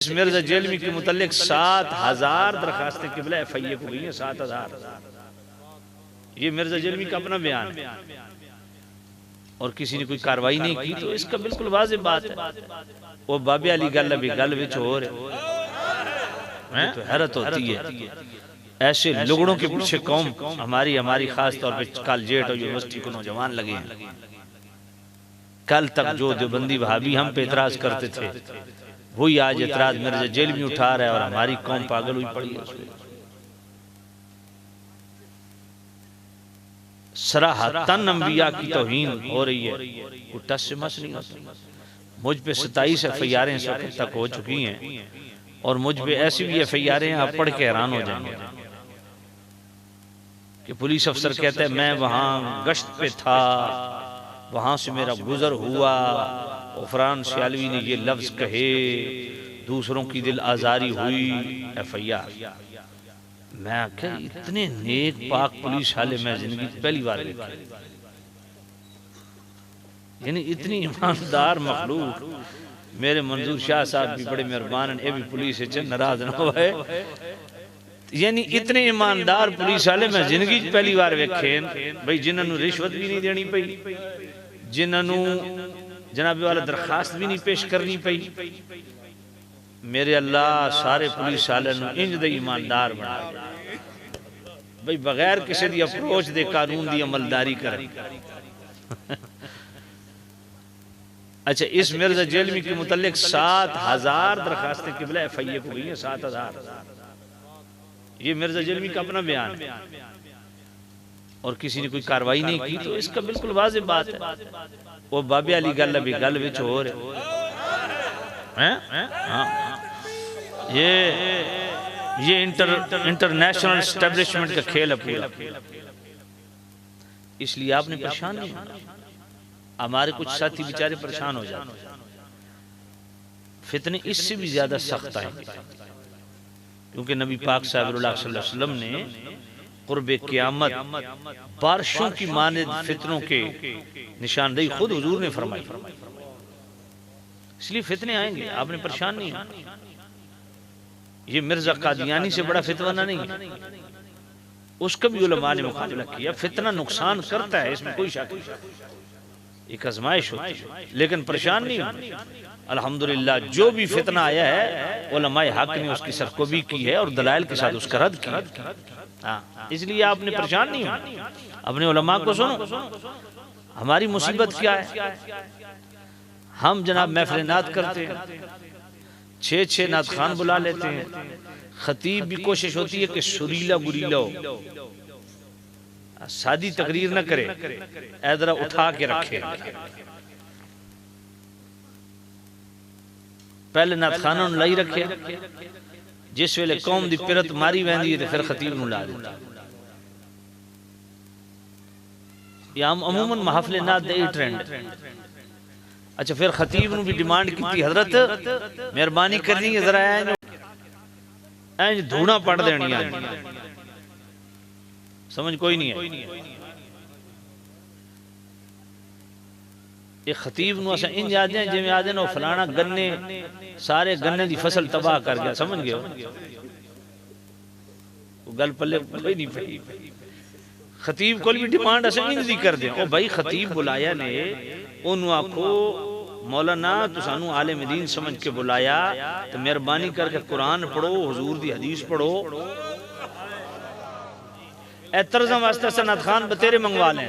इस मिर्जा जेलमी के मुतल्लिक 7000 दरखास्तें किबला FIA को गई हैं। 7000। ये मिर्जा जेलमी का अपना बयान है और किसी ने कोई कार्रवाई नहीं की, तो इसका बिल्कुल वाज़ेह बात है। वो बाबे अली गल भी गल विच हो रहे तो हैरत होती है। ऐसे लुगड़ों के पीछे कौम हमारी खास तौर पे कॉलेज और यूनिवर्सिटी को नौजवान लगे हैं। कल तक जो देवबंदी भाभी हम पे एतराज करते थे, वही आज एतराज मिर्जा जेलमी उठा रहा है और हमारी कौम पागल हुई पड़ी है उसमें। सराहतन अंबिया की तौहीन हो रही है, वो टस से मस नहीं होता। मुझ पे 27 FIR इस वक्त तक हो चुकी हैं और मुझ पे ऐसी भी FIR हैं आप पढ़ के हैरान हो जाएंगे कि पुलिस अफसर कहते हैं मैं वहां गश्त पे था, वहां से मेरा गुजर हुआ, फरहान सियालवी ने ये लफ्ज कहे, दूसरों की दिल आजारी हुई, FIR। मैं क्या इतने नेक पाक पुलिस वाले मैं जिंदगी पहली बार देखे, यानी इतनी ईमानदार मखलूक। मेरे मंजूर शाह साहब भी बड़े मेहरबान, ये भी पुलिस से नाराज न हुआ है। यानी इतने ईमानदार पुलिस वाले मैं जिंदगी पहली बार वेखे भाई, जिन्होंने रिश्वत भी नहीं देनी पई, जिन्होंने जनाबे वाला दरखास्त भी नहीं पेश करनी पई। मेरे अल्लाह सारे पुलिस वाले इंज दे ईमानदार बना भाई, बगैर किसी दी अप्रोच दे कानून दी अमलदारी कर। अच्छा, इस मिर्जा जेलमी के मुतल्लिक 7000 दरखास्तें किबला FIA को गई हैं। 7000। ये मिर्जा जेलमी का अपना बयान है और किसी ने कोई कार्रवाई नहीं की, तो इसका बिल्कुल वाज़ेह बात है। वो बाबे अली गल भी गल विच हो रहे ये इंटरनेशनल एस्टेब्लिशमेंट का खेल है पूरा। इसलिए आपने परेशान नहीं होना। हमारे कुछ साथी बेचारे परेशान हो जाते, फितने इससे भी ज्यादा सख्त आएंगे, क्योंकि नबी पाक सल्लल्लाहु अलैहि वसल्लम ने कुर्बे क़यामत बारिशों की मानिद फितनों के निशानदेही खुद हुजूर ने फरमाई। इसलिए फितने आएंगे, आपने परेशान नहीं होना। ये मिर्जा कादियानी से बड़ा फितवाना नहीं है, उसका भी उलमा ने मुकाबला किया। फितना नुकसान करता है, इसमें कोई शक नहीं, एक आजमाइश होती है, लेकिन परेशान नहीं होना। अल्हम्दुलिल्लाह जो भी फितना आया है उलमाए हक ने उसकी सरकोबी की है और दलाइल के साथ उसका रद्द किया। इसलिए आपने परेशान नहीं होना, अपने उलमा को सुनो। हमारी मुसीबत क्या है, हम जनाब महफिल नात करते हैं, 6 नात खान बुला लेते हैं, खतीब भी कोशिश होती है कि सुरीला गुरीला हो, सादी तकरीर न करे, ऐदरा उठा के रखे। पहले नात खानों लाई रखे, जिस वेले कौम दी पिरत मारी वहदी है तो फिर खतीब नूं ला देता। या अमूमन महफिल नात दे ट्रेंड। अच्छा, फिर खतीब नूं भी डिमांड की, हजरत मेहरबानी करनी है जरा इंज धूना पड़ देनी है, समझ कोई नहीं है। ये खतीब नूं असां इंज आदे जिवें आदे ना फलाना गन्ने सारे गन्ने दी फसल तबाह कर गया, समझ गए हो, गल पल्ले कोई नहीं पई। खतीब को भी डिमांड असां इंज दी कर दे, ओ भाई खतीब बुलाया ने ओनू आखो मौलाना तो सानू आलिम दीन समझ के बुलाया, तो मेहरबानी करके कुरान पढ़ो, हुजूर दी हदीस पढ़ो। ए तर्ज़म वास्ते सनत खान बतेरे मंगवा लें।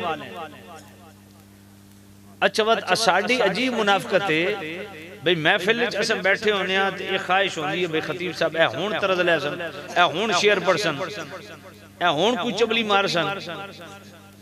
अच्छा वत साडी अजीब मुनाफकत है भाई, महफिल विच अस बैठे होने आ ते एक ख्वाहिश होंदी है भाई खतीब साहब ए हुण तरज ले सन, ए हुण शेर पढ़ सन, ए हुण कोई चबली मार सन।